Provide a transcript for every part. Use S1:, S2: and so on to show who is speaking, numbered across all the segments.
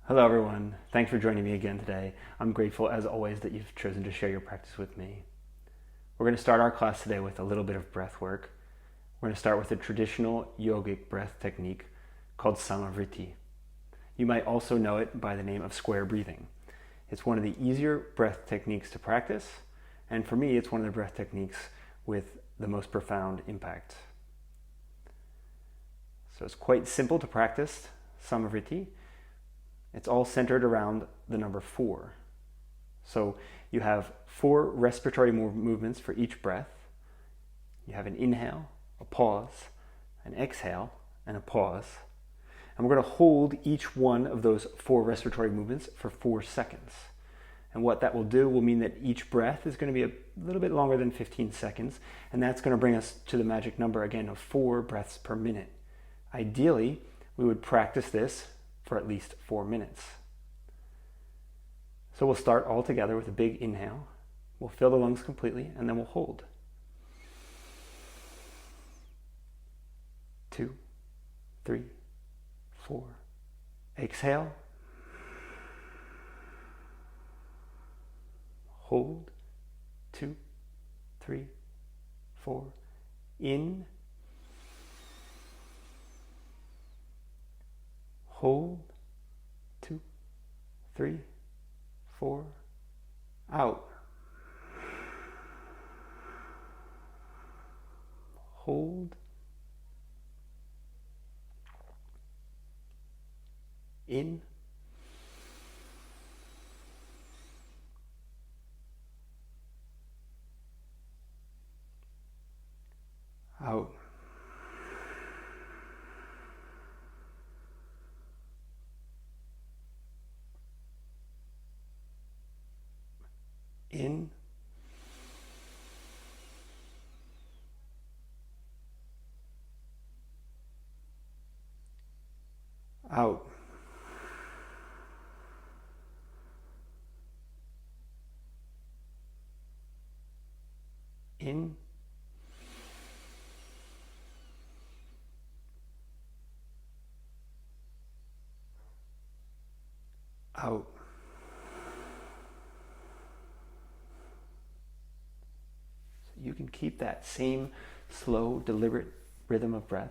S1: Hello everyone, thanks for joining me again today. I'm grateful as always that you've chosen to share your practice with me. We're going to start our class today with a little bit of breath work. We're going to start with a traditional yogic breath technique called samavriti. You might also know it by the name of square breathing. It's one of the easier breath techniques to practice, and for me it's one of the breath techniques with the most profound impact. So it's quite simple to practice samavriti. It's all centered around the number 4. So you have 4 respiratory movements for each breath. You have an inhale, a pause, an exhale, and a pause. And we're going to hold each one of those 4 respiratory movements for 4 seconds. And what that will do will mean that each breath is going to be a little bit longer than 15 seconds. And that's going to bring us to the magic number again of 4 breaths per minute. Ideally, we would practice this for at least 4 minutes. So we'll start all together with a big inhale. We'll fill the lungs completely and then we'll hold. 2, 3, 4. Exhale. Hold. 2, 3, 4. In. Hold. 2, 3, 4. Out. Hold. In. Out. In. Out. In. Out. So you can keep that same slow, deliberate rhythm of breath.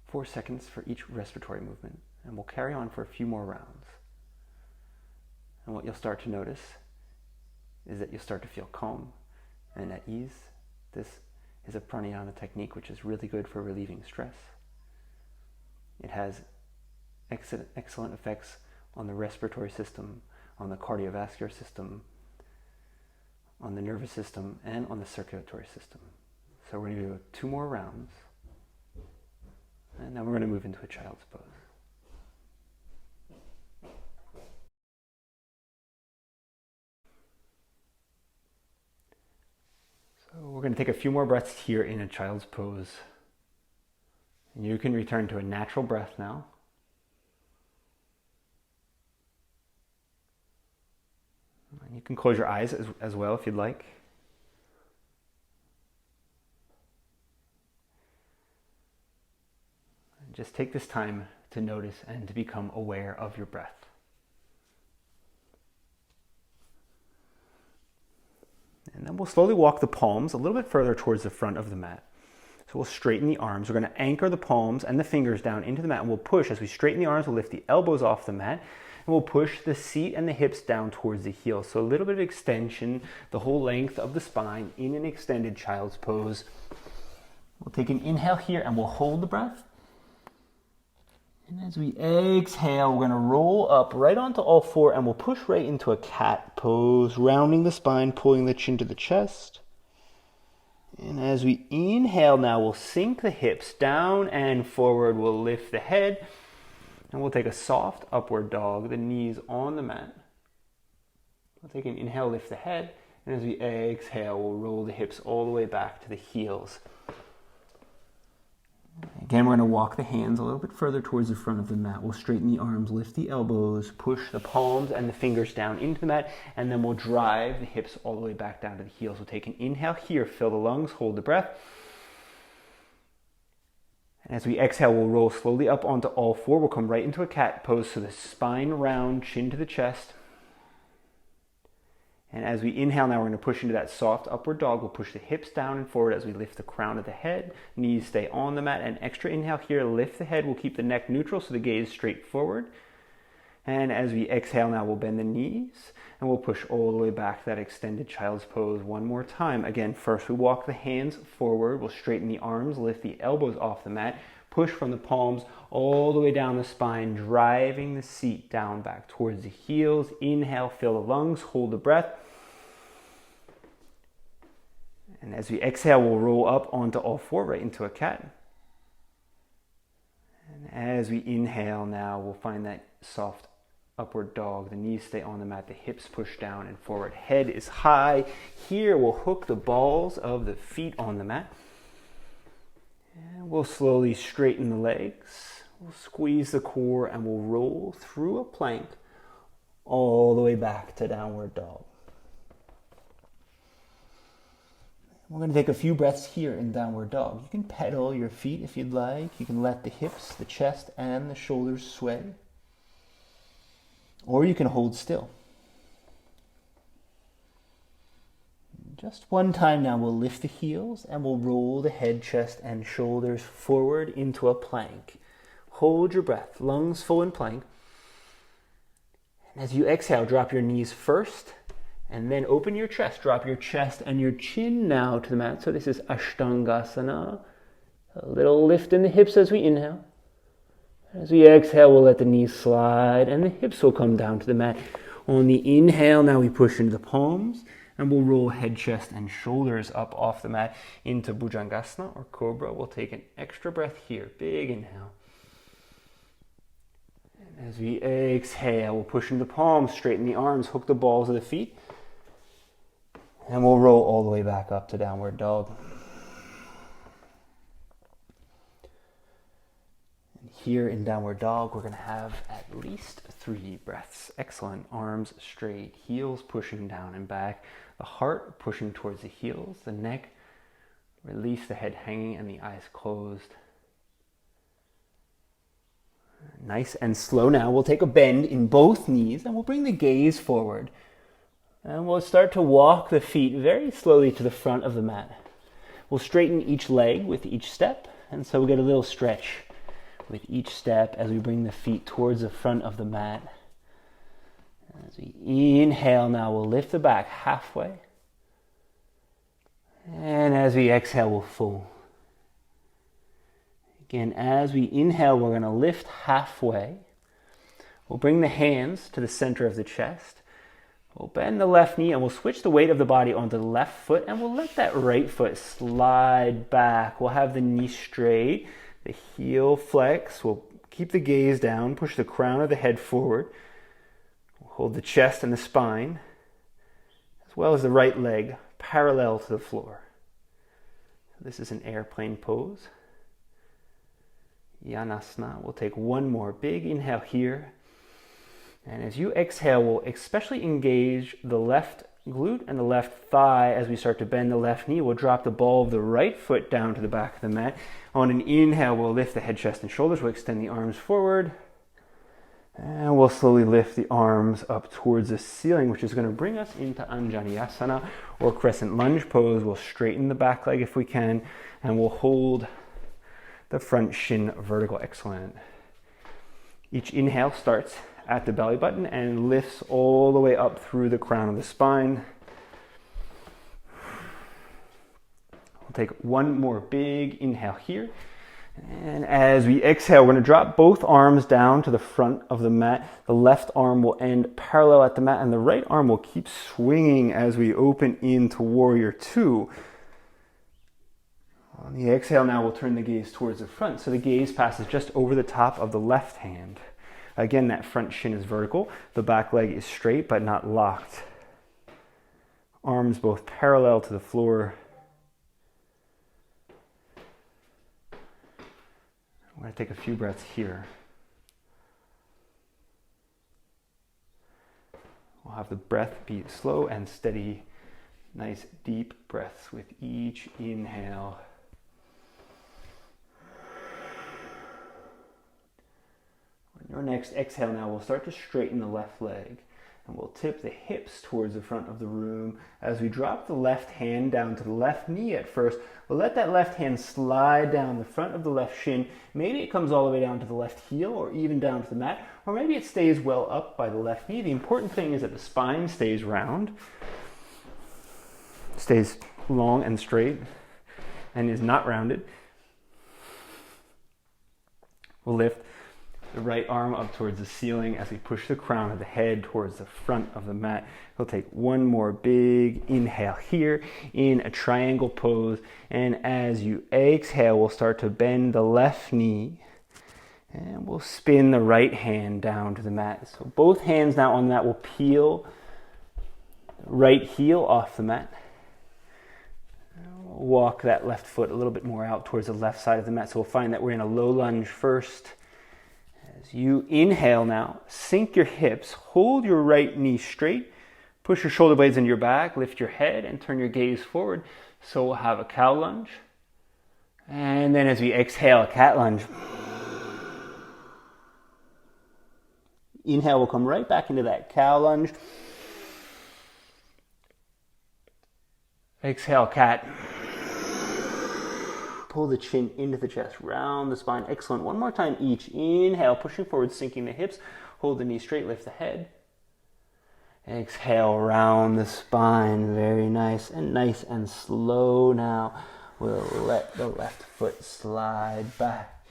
S1: 4 seconds for each respiratory movement, and we'll carry on for a few more rounds. And what you'll start to notice is that you'll start to feel calm and at ease. This is a pranayama technique which is really good for relieving stress. It has excellent effects on the respiratory system, on the cardiovascular system, on the nervous system, and on the circulatory system. So we're going to do 2 more rounds, and then we're going to move into a child's pose. So we're going to take a few more breaths here in a child's pose. And you can return to a natural breath now. And you can close your eyes as well if you'd like. And just take this time to notice and to become aware of your breath. And then we'll slowly walk the palms a little bit further towards the front of the mat. So we'll straighten the arms. We're going to anchor the palms and the fingers down into the mat, and we'll push. As we straighten the arms, we'll lift the elbows off the mat, and we'll push the seat and the hips down towards the heels. So a little bit of extension, the whole length of the spine in an extended child's pose. We'll take an inhale here and we'll hold the breath. And as we exhale, we're going to roll up right onto all 4, and we'll push right into a cat pose, rounding the spine, pulling the chin to the chest. And as we inhale now, we'll sink the hips down and forward. We'll lift the head, and we'll take a soft upward dog, the knees on the mat. We'll take an inhale, lift the head, and as we exhale, we'll roll the hips all the way back to the heels. Again, we're going to walk the hands a little bit further towards the front of the mat. We'll straighten the arms, lift the elbows, push the palms and the fingers down into the mat, and then we'll drive the hips all the way back down to the heels. We'll take an inhale here, fill the lungs, hold the breath. As we exhale, we'll roll slowly up onto all four. We'll come right into a cat pose, so the spine round, chin to the chest. And as we inhale now, we're going to push into that soft upward dog. We'll push the hips down and forward as we lift the crown of the head. Knees stay on the mat. An extra inhale here, lift the head. We'll keep the neck neutral so the gaze straight forward. And as we exhale now, we'll bend the knees and we'll push all the way back to that extended child's pose one more time. Again, first we walk the hands forward. We'll straighten the arms, lift the elbows off the mat, push from the palms all the way down the spine, driving the seat down back towards the heels. Inhale, fill the lungs, hold the breath. And as we exhale, we'll roll up onto all four, right into a cat. And as we inhale now, we'll find that soft upward dog. The knees stay on the mat, the hips push down and forward. Head is high. Here we'll hook the balls of the feet on the mat. And we'll slowly straighten the legs. We'll squeeze the core and we'll roll through a plank all the way back to downward dog. We're going to take a few breaths here in downward dog. You can pedal your feet if you'd like. You can let the hips, the chest, and the shoulders sway. Or you can hold still. Just one time now, we'll lift the heels and we'll roll the head, chest, and shoulders forward into a plank. Hold your breath, lungs full in plank. And as you exhale, drop your knees first. And then open your chest, drop your chest and your chin now to the mat. So this is Ashtangasana. A little lift in the hips as we inhale. As we exhale, we'll let the knees slide and the hips will come down to the mat. On the inhale, now we push into the palms and we'll roll head, chest, and shoulders up off the mat into Bhujangasana or Cobra. We'll take an extra breath here. Big inhale. And as we exhale, we'll push into the palms, straighten the arms, hook the balls of the feet. And we'll roll all the way back up to downward dog. And here in downward dog, we're going to have at least 3 breaths. Excellent. Arms straight, heels pushing down and back, the heart pushing towards the heels, the neck, release the head hanging and the eyes closed. Nice and slow now. We'll take a bend in both knees and we'll bring the gaze forward. And we'll start to walk the feet very slowly to the front of the mat. We'll straighten each leg with each step, and so we get a little stretch with each step as we bring the feet towards the front of the mat. As we inhale now, we'll lift the back halfway. And as we exhale, we'll fold. Again, as we inhale, we're going to lift halfway. We'll bring the hands to the center of the chest. We'll bend the left knee and we'll switch the weight of the body onto the left foot and we'll let that right foot slide back. We'll have the knee straight, the heel flex. We'll keep the gaze down, push the crown of the head forward. We'll hold the chest and the spine, as well as the right leg parallel to the floor. This is an airplane pose. Yanasana. We'll take one more big inhale here. And as you exhale, we'll especially engage the left glute and the left thigh as we start to bend the left knee. We'll drop the ball of the right foot down to the back of the mat. On an inhale, we'll lift the head, chest, and shoulders. We'll extend the arms forward. And we'll slowly lift the arms up towards the ceiling, which is going to bring us into Anjaneyasana or crescent lunge pose. We'll straighten the back leg if we can, and we'll hold the front shin vertical. Excellent. Each inhale starts at the belly button and lifts all the way up through the crown of the spine. We'll take one more big inhale here. And as we exhale, we're going to drop both arms down to the front of the mat. The left arm will end parallel at the mat and the right arm will keep swinging as we open into Warrior Two. On the exhale now, we'll turn the gaze towards the front. So the gaze passes just over the top of the left hand. Again, that front shin is vertical. The back leg is straight but not locked. Arms both parallel to the floor. We're going to take a few breaths here. We'll have the breath be slow and steady. Nice deep breaths with each inhale. Our next exhale now, we'll start to straighten the left leg. And we'll tip the hips towards the front of the room. As we drop the left hand down to the left knee at first, we'll let that left hand slide down the front of the left shin. Maybe it comes all the way down to the left heel or even down to the mat, or maybe it stays well up by the left knee. The important thing is that the spine stays round, stays long and straight, and is not rounded. We'll lift the right arm up towards the ceiling as we push the crown of the head towards the front of the mat. We'll take one more big inhale here in a triangle pose. And as you exhale, we'll start to bend the left knee. And we'll spin the right hand down to the mat. So both hands now on the mat will peel the right heel off the mat. Walk that left foot a little bit more out towards the left side of the mat. So we'll find that we're in a low lunge first. As you inhale now, sink your hips, hold your right knee straight, push your shoulder blades into your back, lift your head and turn your gaze forward. So we'll have a cow lunge. And then as we exhale, a cat lunge. Inhale, we'll come right back into that cow lunge. Exhale, cat. Pull the chin into the chest, round the spine. Excellent. One more time each. Inhale, pushing forward, sinking the hips. Hold the knee straight, lift the head. Exhale, round the spine. Very nice and slow now. We'll let the left foot slide back.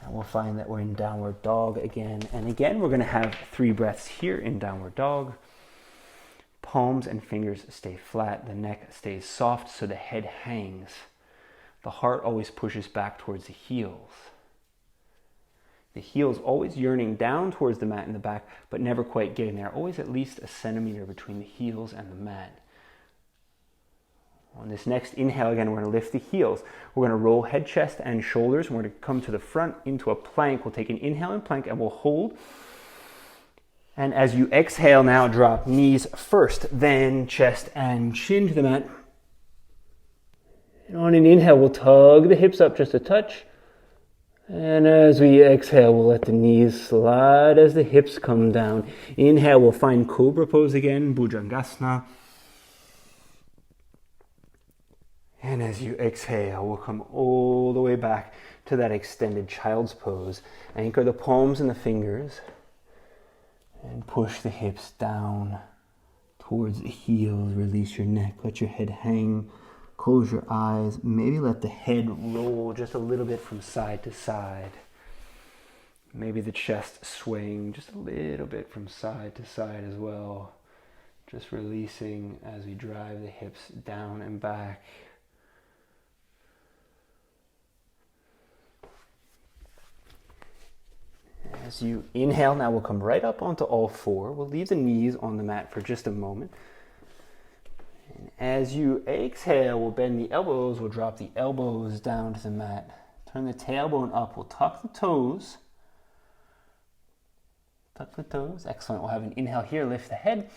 S1: And we'll find that we're in downward dog again. And again, we're going to have 3 breaths here in downward dog. Palms and fingers stay flat. The neck stays soft so the head hangs. The heart always pushes back towards the heels. The heels always yearning down towards the mat in the back, but never quite getting there. Always at least a centimeter between the heels and the mat. On this next inhale, again, we're going to lift the heels. We're going to roll head, chest, and shoulders. We're going to come to the front into a plank. We'll take an inhale in plank and we'll hold. And as you exhale now, drop knees first, then chest and chin to the mat. And on an inhale, we'll tug the hips up just a touch. And as we exhale, we'll let the knees slide as the hips come down. Inhale, we'll find Cobra pose again, Bhujangasana. And as you exhale, we'll come all the way back to that extended child's pose. Anchor the palms and the fingers. And push the hips down towards the heels. Release your neck, let your head hang. Close your eyes, maybe let the head roll just a little bit from side to side. Maybe the chest swaying just a little bit from side to side as well. Just releasing as we drive the hips down and back. As you inhale, now we'll come right up onto all 4. We'll leave the knees on the mat for just a moment. And as you exhale, we'll bend the elbows. We'll drop the elbows down to the mat. Turn the tailbone up. We'll tuck the toes. Tuck the toes. Excellent. We'll have an inhale here. Lift the head.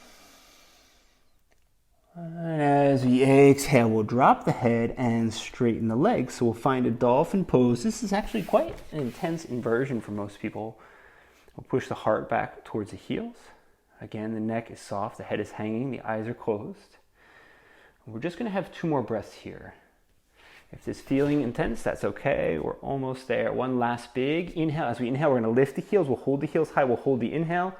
S1: And as we exhale, we'll drop the head and straighten the legs. So we'll find a dolphin pose. This is actually quite an intense inversion for most people. We'll push the heart back towards the heels. Again, the neck is soft, the head is hanging, the eyes are closed. We're just going to have 2 more breaths here. If this feeling intense, that's okay. We're almost there. One last big inhale. As we inhale, we're going to lift the heels. We'll hold the heels high. We'll hold the inhale.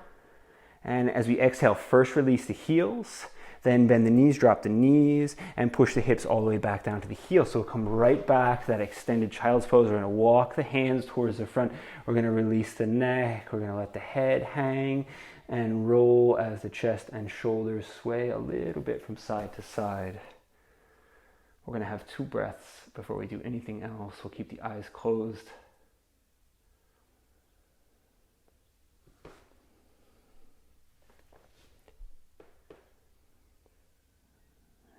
S1: And as we exhale, first release the heels. Then bend the knees, drop the knees, and push the hips all the way back down to the heels. So we'll come right back to that extended child's pose. We're going to walk the hands towards the front. We're going to release the neck. We're going to let the head hang and roll as the chest and shoulders sway a little bit from side to side. We're going to have 2 breaths before we do anything else. We'll keep the eyes closed.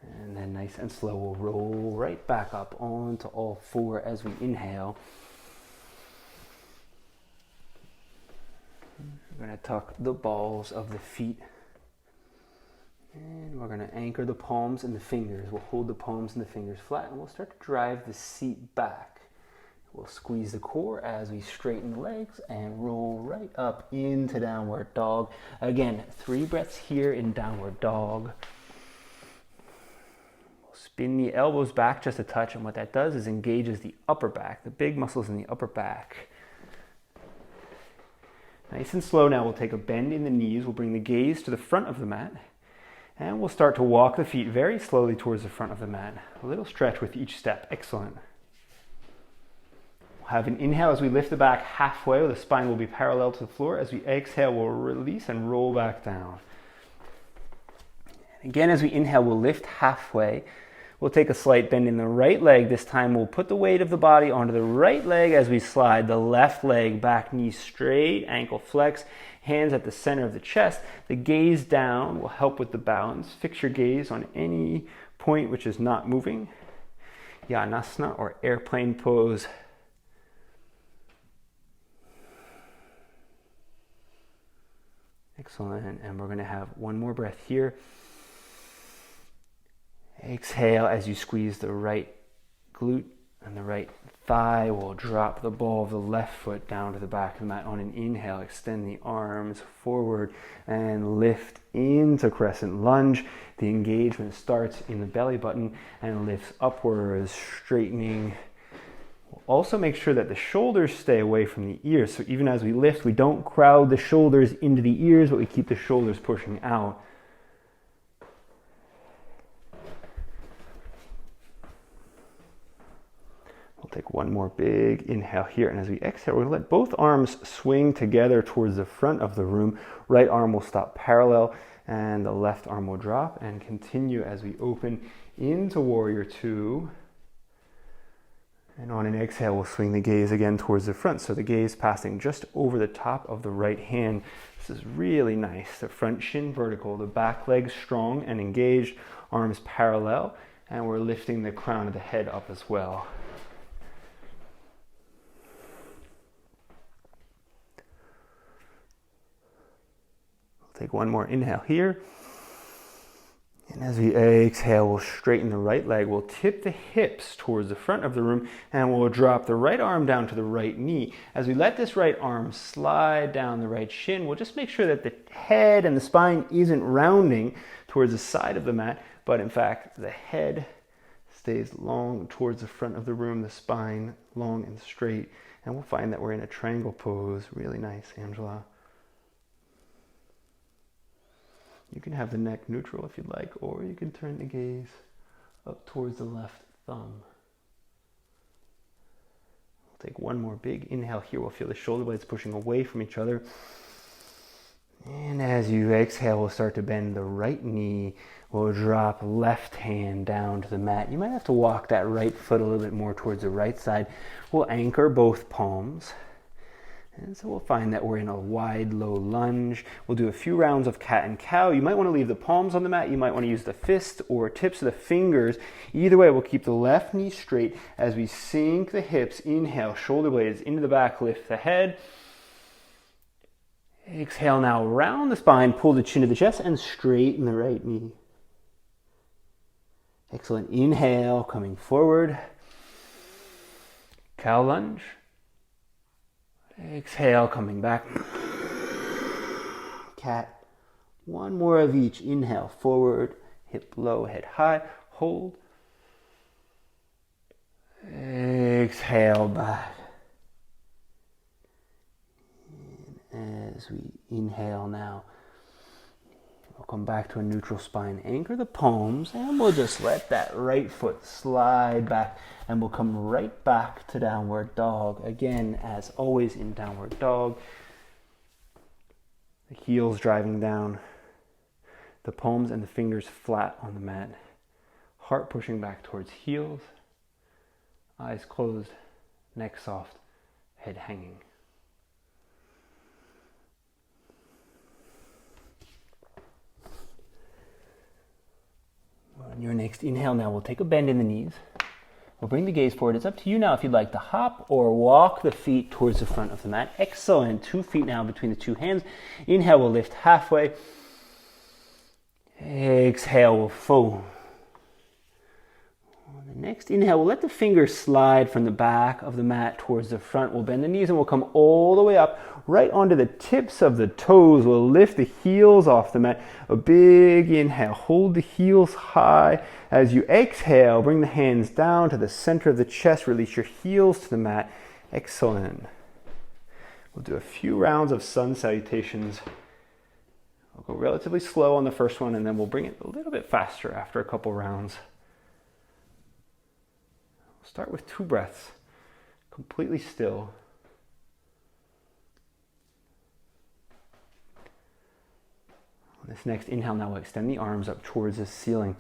S1: And then nice and slow, we'll roll right back up onto all 4 as we inhale. We're going to tuck the balls of the feet. And we're going to anchor the palms and the fingers. We'll hold the palms and the fingers flat, and we'll start to drive the seat back. We'll squeeze the core as we straighten the legs and roll right up into downward dog. Again, 3 breaths here in downward dog. We'll spin the elbows back just a touch, and what that does is engages the upper back, the big muscles in the upper back. Nice and slow now, we'll take a bend in the knees. We'll bring the gaze to the front of the mat, and we'll start to walk the feet very slowly towards the front of the mat. A little stretch with each step. Excellent. We'll have an inhale as we lift the back halfway. The spine will be parallel to the floor. As we exhale, we'll release and roll back down. And again, as we inhale, we'll lift halfway. We'll take a slight bend in the right leg. This time we'll put the weight of the body onto the right leg as we slide the left leg back, knee straight, ankle flex, hands at the center of the chest. The gaze down will help with the balance. Fix your gaze on any point which is not moving. Yanasana or airplane pose. Excellent. And we're going to have one more breath here. Exhale as you squeeze the right glute and the right thigh. We'll drop the ball of the left foot down to the back of the mat. On an inhale, extend the arms forward and lift into crescent lunge. The engagement starts in the belly button and lifts upwards, straightening. We'll also make sure that the shoulders stay away from the ears. So even as we lift, we don't crowd the shoulders into the ears, but we keep the shoulders pushing out. We'll take one more big inhale here, and as we exhale, we're going to let both arms swing together towards the front of the room. Right arm will stop parallel, and the left arm will drop, and continue as we open into Warrior Two. And on an exhale, we'll swing the gaze again towards the front, so the gaze passing just over the top of the right hand. This is really nice. The front shin vertical, the back leg strong and engaged, arms parallel, and we're lifting the crown of the head up as well. Take one more inhale here. And as we exhale, we'll straighten the right leg. We'll tip the hips towards the front of the room, and we'll drop the right arm down to the right knee. As we let this right arm slide down the right shin, we'll just make sure that the head and the spine isn't rounding towards the side of the mat, but in fact, the head stays long towards the front of the room, the spine long and straight. And we'll find that we're in a triangle pose. Really nice, Angela. You can have the neck neutral if you'd like, or you can turn the gaze up towards the left thumb. We'll take one more big inhale here. We'll feel the shoulder blades pushing away from each other. And as you exhale, we'll start to bend the right knee. We'll drop left hand down to the mat. You might have to walk that right foot a little bit more towards the right side. We'll anchor both palms. And so we'll find that we're in a wide, low lunge. We'll do a few rounds of cat and cow. You might want to leave the palms on the mat. You might want to use the fist or tips of the fingers. Either way, we'll keep the left knee straight as we sink the hips. Inhale, shoulder blades into the back, lift the head. Exhale now, round the spine, pull the chin to the chest, and straighten the right knee. Excellent. Inhale, coming forward. Cow lunge. Exhale, coming back. Cat. One more of each. Inhale, forward, hip low, head high. Hold. Exhale, back. And as we inhale now, we'll come back to a neutral spine. Anchor the palms, and we'll just let that right foot slide back, and we'll come right back to downward dog. Again, as always in downward dog, the heels driving down, the palms and the fingers flat on the mat, heart pushing back towards heels, eyes closed, neck soft, head hanging. On your next inhale now, we'll take a bend in the knees. We'll bring the gaze forward. It's up to you now if you'd like to hop or walk the feet towards the front of the mat. Excellent. 2 feet now between the 2 hands. Inhale, we'll lift halfway. Exhale, we'll fold. On Next inhale, we'll let the fingers slide from the back of the mat towards the front. We'll bend the knees and we'll come all the way up, right onto the tips of the toes. We'll lift the heels off the mat. A big inhale. Hold the heels high. As you exhale, bring the hands down to the center of the chest. Release your heels to the mat. Excellent. We'll do a few rounds of sun salutations. We'll go relatively slow on the first one, and then we'll bring it a little bit faster after a couple rounds. Start with 2 breaths, completely still. On this next inhale, now we'll extend the arms up towards the ceiling.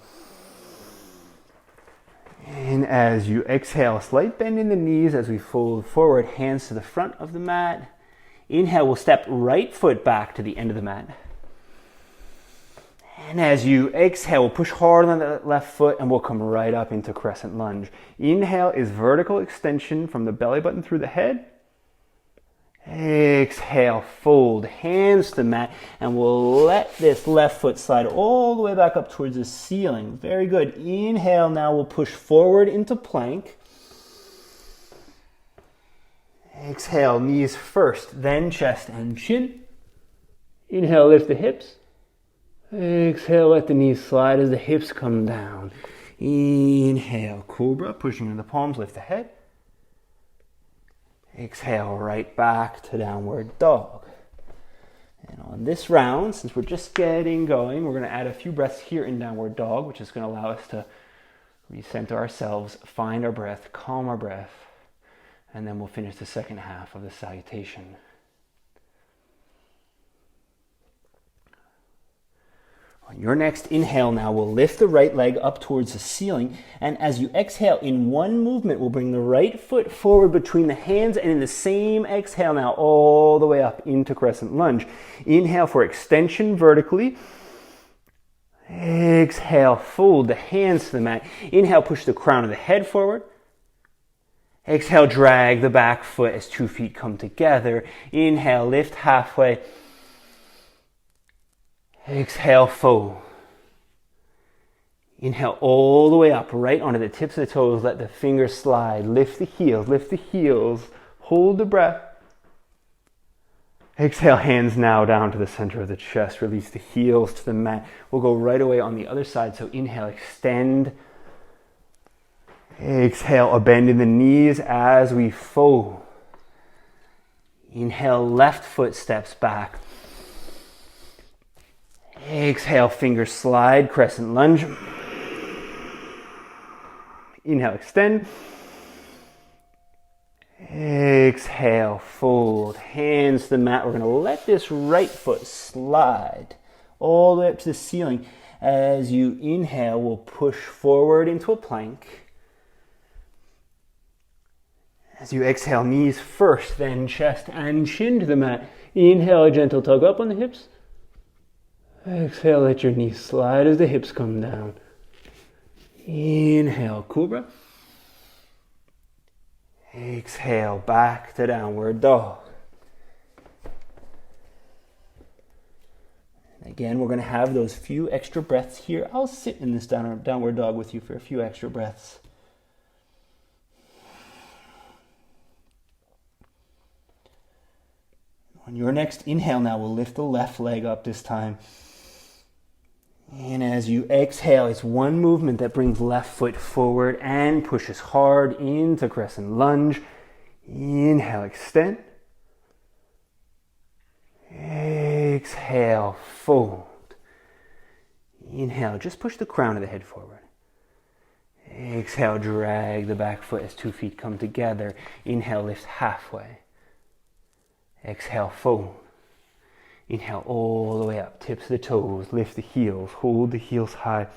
S1: And as you exhale, a slight bend in the knees as we fold forward, hands to the front of the mat. Inhale, we'll step right foot back to the end of the mat. And as you exhale, we'll push hard on the left foot and we'll come right up into crescent lunge. Inhale is vertical extension from the belly button through the head. Exhale, fold, hands to the mat, and we'll let this left foot slide all the way back up towards the ceiling. Very good. Inhale, now we'll push forward into plank. Exhale, knees first, then chest and chin. Inhale, lift the hips. Exhale, let the knees slide as the hips come down. Inhale, cobra, pushing in the palms, lift the head. Exhale, right back to downward dog. And on this round, since we're just getting going, we're going to add a few breaths here in downward dog, which is going to allow us to recenter ourselves, find our breath, calm our breath, and then we'll finish the second half of the salutation. On your next inhale now, we'll lift the right leg up towards the ceiling, and as you exhale, in one movement, we'll bring the right foot forward between the hands, and in the same exhale now, all the way up into crescent lunge. Inhale for extension vertically. Exhale, fold the hands to the mat. Inhale, push the crown of the head forward. Exhale, drag the back foot as 2 feet come together. Inhale, lift halfway. Exhale, fold. Inhale all the way up, right onto the tips of the toes. Let the fingers slide. Lift the heels. Hold the breath. Exhale, hands now down to the center of the chest. Release the heels to the mat. We'll go right away on the other side. So inhale, extend. Exhale, a bend in the knees as we fold. Inhale, left foot steps back. Exhale, fingers slide, crescent lunge. Inhale, extend. Exhale, fold. Hands to the mat. We're going to let this right foot slide all the way up to the ceiling. As you inhale, we'll push forward into a plank. As you exhale, knees first, then chest and chin to the mat. Inhale, a gentle tug up on the hips. Exhale, let your knees slide as the hips come down. Inhale, cobra. Exhale, back to downward dog. Again, we're going to have those few extra breaths here. I'll sit in this downward dog with you for a few extra breaths. On your next inhale now, we'll lift the left leg up this time. And as you exhale, it's one movement that brings left foot forward and pushes hard into crescent lunge. Inhale, extend. Exhale, fold. Inhale, just push the crown of the head forward. Exhale, drag the back foot as 2 feet come together. Inhale, lift halfway. Exhale, fold. Inhale all the way up, tips of the toes, lift the heels, hold the heels high.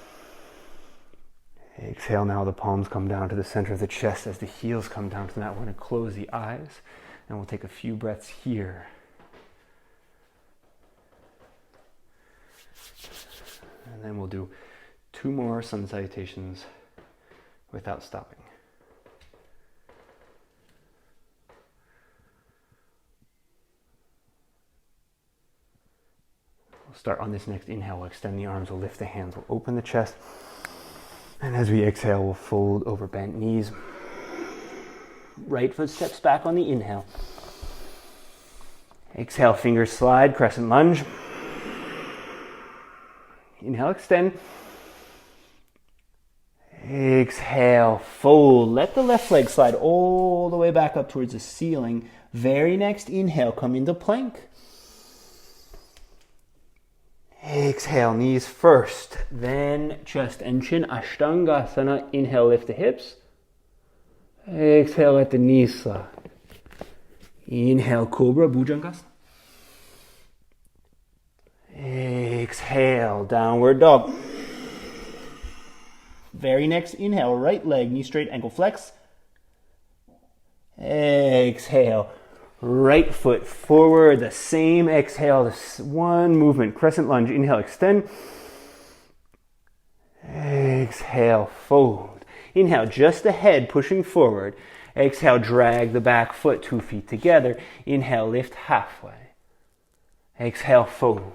S1: Exhale, now the palms come down to the center of the chest as the heels come down to the mat. We're going to close the eyes and we'll take a few breaths here. And then we'll do 2 more sun salutations without stopping. We'll start on this next inhale. We'll extend the arms, we'll lift the hands, we'll open the chest. And as we exhale, we'll fold over bent knees. Right foot steps back on the inhale. Exhale, fingers slide, crescent lunge. Inhale, extend. Exhale, fold. Let the left leg slide all the way back up towards the ceiling. Very next inhale, come into plank. Exhale, knees first, then chest and chin, Ashtangasana. Inhale, lift the hips. Exhale, let the knees slide. Inhale, Cobra, Bhujangasana. Exhale, downward dog. Very next inhale, right leg, knee straight, ankle flex. Exhale, right foot forward, the same exhale, this one movement, crescent lunge, inhale, extend. Exhale, fold. Inhale, just the head pushing forward. Exhale, drag the back foot 2 feet together. Inhale, lift halfway. Exhale, fold.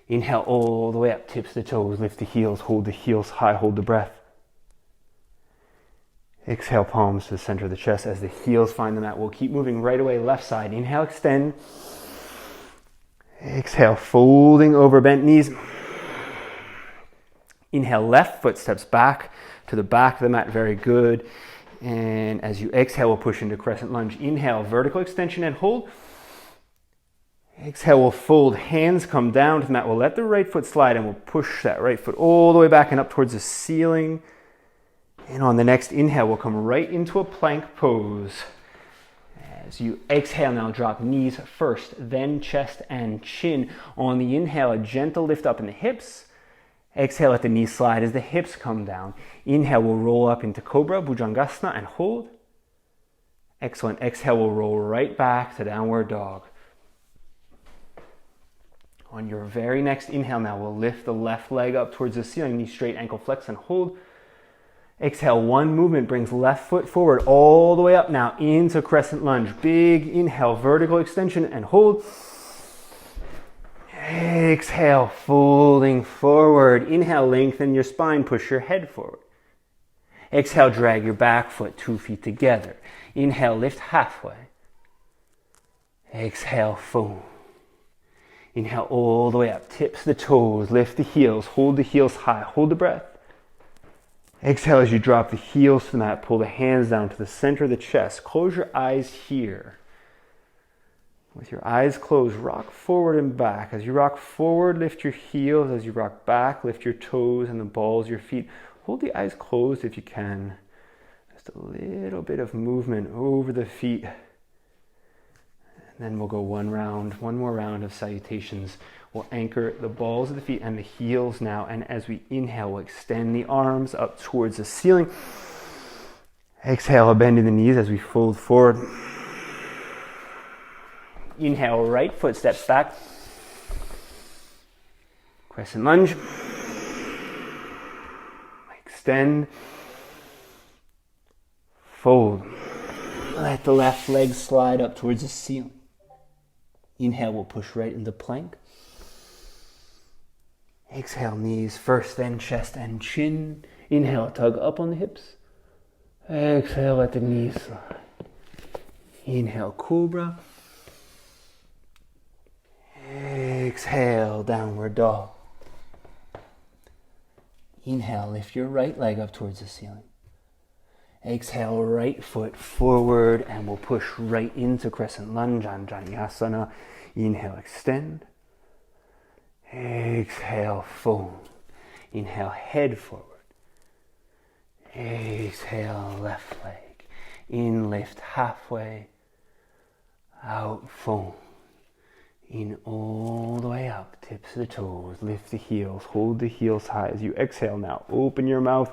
S1: Inhale all the way up, tips the toes, lift the heels, hold the heels high, hold the breath. Exhale, palms to the center of the chest as the heels find the mat. We'll keep moving right away, left side. Inhale, extend. Exhale, folding over bent knees. Inhale, left foot steps back to the back of the mat, very good. And as you exhale, we'll push into crescent lunge. Inhale, vertical extension and hold. Exhale, we'll fold, hands come down to the mat. We'll let the right foot slide and we'll push that right foot all the way back and up towards the ceiling. And on the next inhale, we'll come right into a plank pose. As you exhale now, drop knees first, then chest and chin. On the inhale, a gentle lift up in the hips. Exhale, let the knees slide as the hips come down. Inhale, we'll roll up into Cobra, Bhujangasana, and hold. Excellent. Exhale, we'll roll right back to downward dog. On your very next inhale now, we'll lift the left leg up towards the ceiling, knee straight, ankle flex, and hold. Exhale, one movement brings left foot forward all the way up now into crescent lunge. Big inhale, vertical extension, and hold. Exhale, folding forward. Inhale, lengthen your spine, push your head forward. Exhale, drag your back foot 2 feet together. Inhale, lift halfway. Exhale, fold. Inhale all the way up, tips the toes, lift the heels, hold the heels high, hold the breath. Exhale as you drop the heels to the mat, pull the hands down to the center of the chest. Close your eyes here. With your eyes closed, rock forward and back. As you rock forward, lift your heels. As you rock back, lift your toes and the balls of your feet. Hold the eyes closed if you can. Just a little bit of movement over the feet. And then we'll go one more round of salutations. We'll anchor the balls of the feet and the heels now. And as we inhale, we'll extend the arms up towards the ceiling. Exhale, a bend in the knees as we fold forward. Inhale, right foot steps back. Crescent lunge. Extend. Fold. Let the left leg slide up towards the ceiling. Inhale, we'll push right into plank. Exhale, knees first, then chest and chin. Inhale, tug up on the hips. Exhale, let the knees slide. Inhale, Cobra. Exhale, downward dog. Inhale, lift your right leg up towards the ceiling. Exhale, right foot forward, and we'll push right into crescent lunge, Anjaneyasana. Inhale, extend. Exhale, fold. Inhale, head forward. Exhale, left leg. In, lift halfway. Out, fold. In all the way up, tips of the toes, lift the heels, hold the heels high. As you exhale now, open your mouth.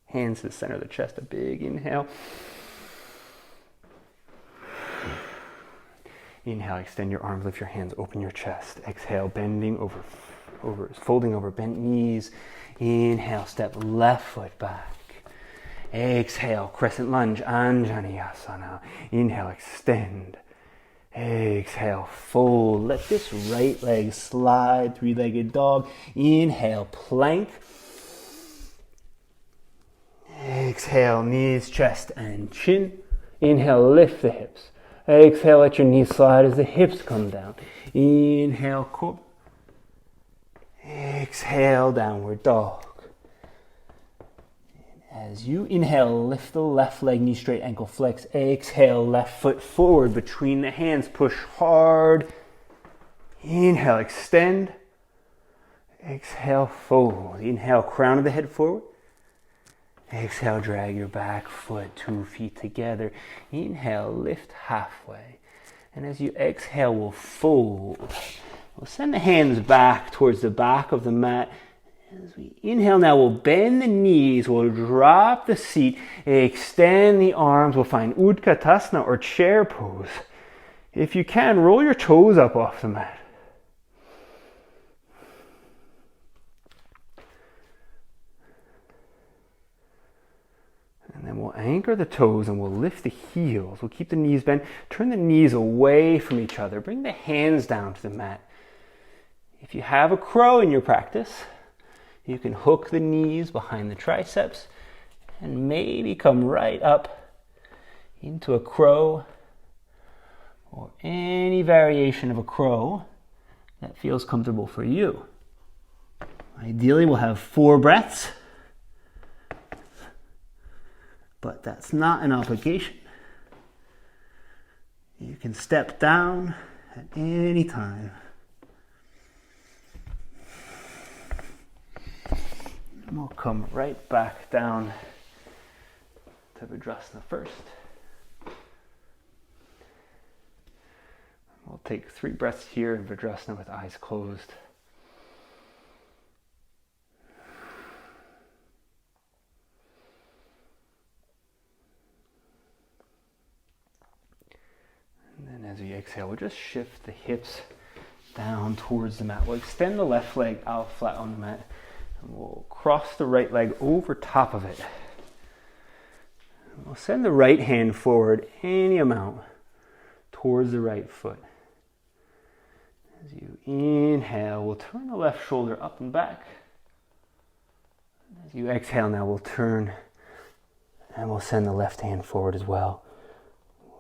S1: Hands to the center of the chest, a big inhale. Inhale, extend your arms, lift your hands, open your chest. Exhale, bending over, folding over bent knees. Inhale, step left foot back. Exhale, crescent lunge, Anjaneyasana. Inhale, extend. Exhale, fold. Let this right leg slide, three-legged dog. Inhale, plank. Exhale, knees, chest, and chin. Inhale, lift the hips. Exhale, let your knees slide as the hips come down. Inhale, cobra. Exhale, downward dog. As you inhale, lift the left leg, knee straight, ankle flex. Exhale, left foot forward between the hands. Push hard. Inhale, extend. Exhale, fold. Inhale, crown of the head forward. Exhale, drag your back foot 2 feet together. Inhale, lift halfway. And as you exhale, we'll fold. We'll send the hands back towards the back of the mat. As we inhale now, we'll bend the knees, we'll drop the seat, extend the arms, we'll find Utkatasana or chair pose. If you can, roll your toes up off the mat. And then we'll anchor the toes and we'll lift the heels. We'll keep the knees bent, turn the knees away from each other, bring the hands down to the mat. If you have a crow in your practice, you can hook the knees behind the triceps and maybe come right up into a crow or any variation of a crow that feels comfortable for you. Ideally, we'll have 4 breaths, but that's not an obligation. You can step down at any time. And we'll come right back down to Vajrasana first. We'll take 3 breaths here in Vajrasana with eyes closed. And then as we exhale, we'll just shift the hips down towards the mat. We'll extend the left leg out flat on the mat. And we'll cross the right leg over top of it. And we'll send the right hand forward any amount towards the right foot. As you inhale, we'll turn the left shoulder up and back. As you exhale now, we'll turn and we'll send the left hand forward as well.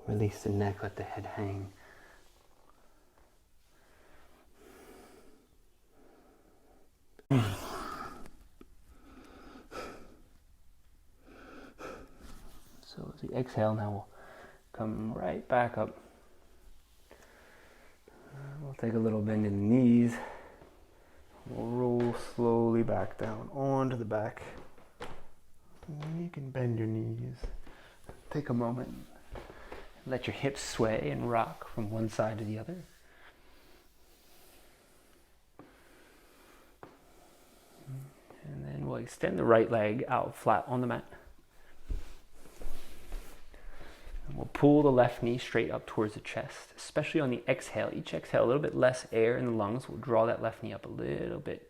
S1: Release the neck, let the head hang. So as we exhale now, we'll come right back up. We'll take a little bend in the knees. We'll roll slowly back down onto the back. You can bend your knees. Take a moment. Let your hips sway and rock from one side to the other. And then we'll extend the right leg out flat on the mat. And we'll pull the left knee straight up towards the chest, especially on the exhale. Each exhale, a little bit less air in the lungs. We'll draw that left knee up a little bit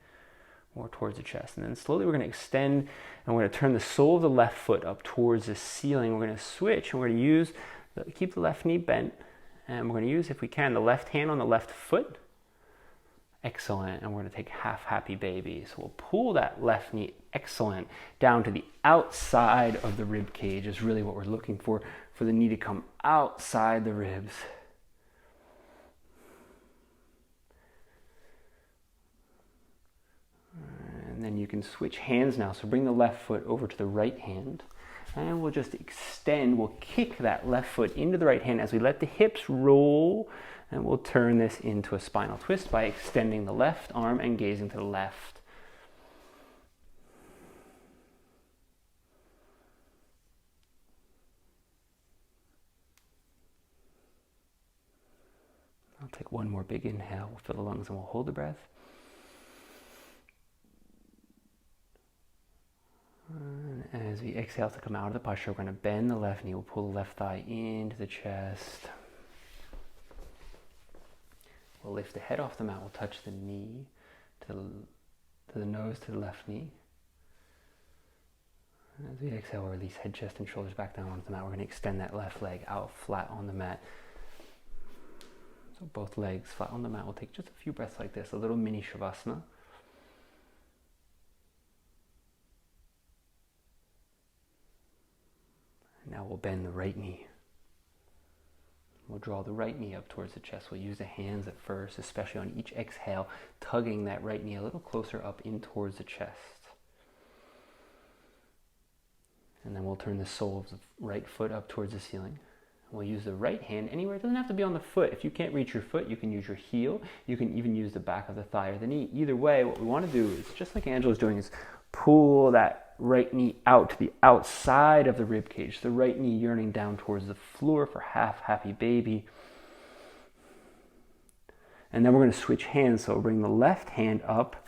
S1: more towards the chest. And then slowly we're going to extend and we're going to turn the sole of the left foot up towards the ceiling. We're going to switch and we're going to use, keep the left knee bent. And we're going to use, if we can, the left hand on the left foot. Excellent. And we're going to take half happy baby. So we'll pull that left knee, excellent, down to the outside of the rib cage is really what we're looking for the knee to come outside the ribs. And then you can switch hands now. So bring the left foot over to the right hand. And we'll just extend, we'll kick that left foot into the right hand as we let the hips roll. And we'll turn this into a spinal twist by extending the left arm and gazing to the left. I'll take one more big inhale. We'll fill the lungs and we'll hold the breath. And as we exhale to come out of the posture, we're going to bend the left knee. We'll pull the left thigh into the chest. We'll lift the head off the mat. We'll touch the knee to the nose, to the left knee. And as we exhale, we'll release head, chest, and shoulders back down onto the mat. We're going to extend that left leg out flat on the mat. So both legs flat on the mat. We'll take just a few breaths like this, a little mini Shavasana. Now we'll bend the right knee. We'll draw the right knee up towards the chest. We'll use the hands at first, especially on each exhale, tugging that right knee a little closer up in towards the chest. And then we'll turn the sole of the right foot up towards the ceiling. We'll use the right hand anywhere. It doesn't have to be on the foot. If you can't reach your foot, you can use your heel. You can even use the back of the thigh or the knee. Either way, what we want to do is, just like Angela's doing, is pull that right knee out to the outside of the rib cage. The right knee yearning down towards the floor for half happy baby. And then we're going to switch hands. So we'll bring the left hand up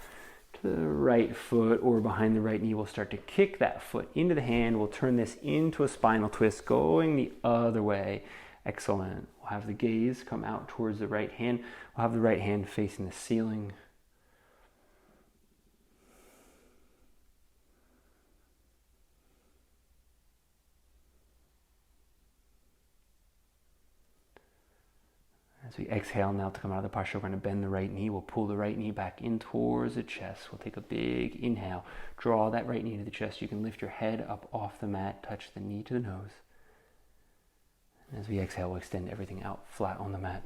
S1: to the right foot or behind the right knee. We'll start to kick that foot into the hand. We'll turn this into a spinal twist going the other way. Excellent. We'll have the gaze come out towards the right hand. We'll have the right hand facing the ceiling. As we exhale now to come out of the posture, we're going to bend the right knee. We'll pull the right knee back in towards the chest. We'll take a big inhale. Draw that right knee to the chest. You can lift your head up off the mat. Touch the knee to the nose. And as we exhale, we'll extend everything out flat on the mat.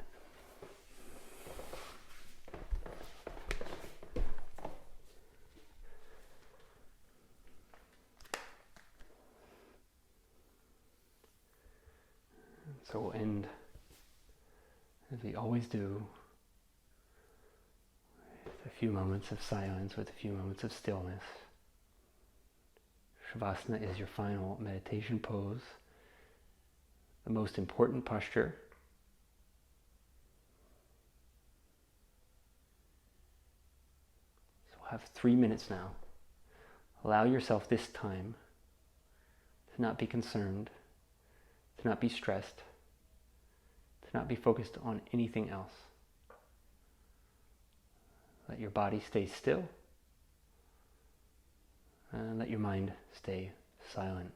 S1: So we'll end, as we always do, with a few moments of silence, with a few moments of stillness. Shavasana is your final meditation pose, the most important posture. So we'll have 3 minutes now. Allow yourself this time to not be concerned, to not be stressed, to not be focused on anything else. Let your body stay still, and let your mind stay silent.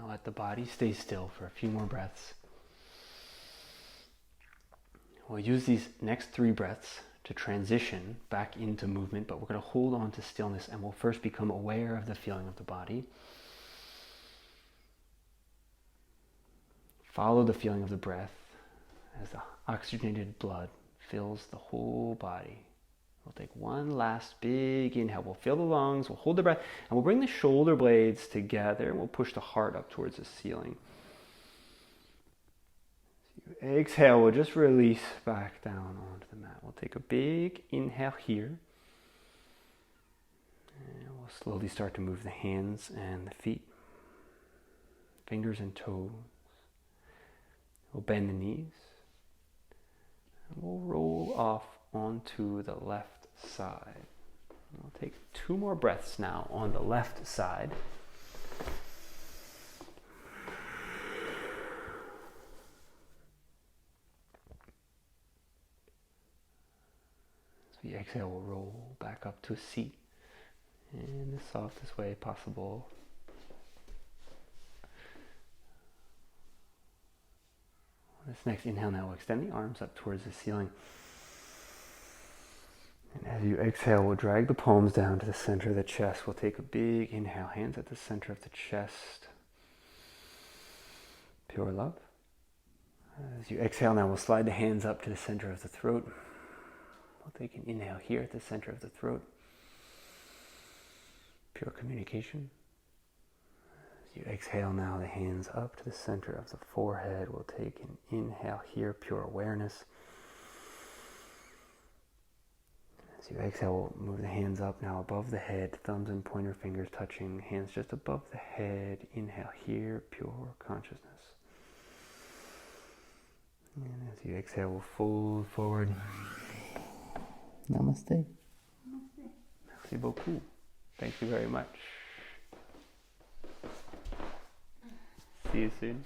S1: Let the body stay still for a few more breaths. We'll use these next 3 breaths to transition back into movement, but we're going to hold on to stillness, and we'll first become aware of the feeling of the body. Follow the feeling of the breath as the oxygenated blood fills the whole body. We'll take one last big inhale. We'll fill the lungs, we'll hold the breath, and we'll bring the shoulder blades together, and we'll push the heart up towards the ceiling. So you exhale, we'll just release back down onto the mat. We'll take a big inhale here. And we'll slowly start to move the hands and the feet, fingers and toes. We'll bend the knees. And we'll roll off onto the left side. We'll take 2 more breaths now on the left side. As we exhale, we'll roll back up to a seat in the softest way possible. This next inhale now, we'll extend the arms up towards the ceiling. And as you exhale, we'll drag the palms down to the center of the chest. We'll take a big inhale, hands at the center of the chest. Pure love. As you exhale now, we'll slide the hands up to the center of the throat. We'll take an inhale here at the center of the throat. Pure communication. As you exhale now, the hands up to the center of the forehead. We'll take an inhale here, pure awareness. As you exhale, we'll move the hands up now above the head, thumbs and pointer fingers touching, hands just above the head. Inhale here, pure consciousness. And as you exhale, we'll fold forward. Namaste. Namaste. Merci beaucoup. Thank you very much. See you soon.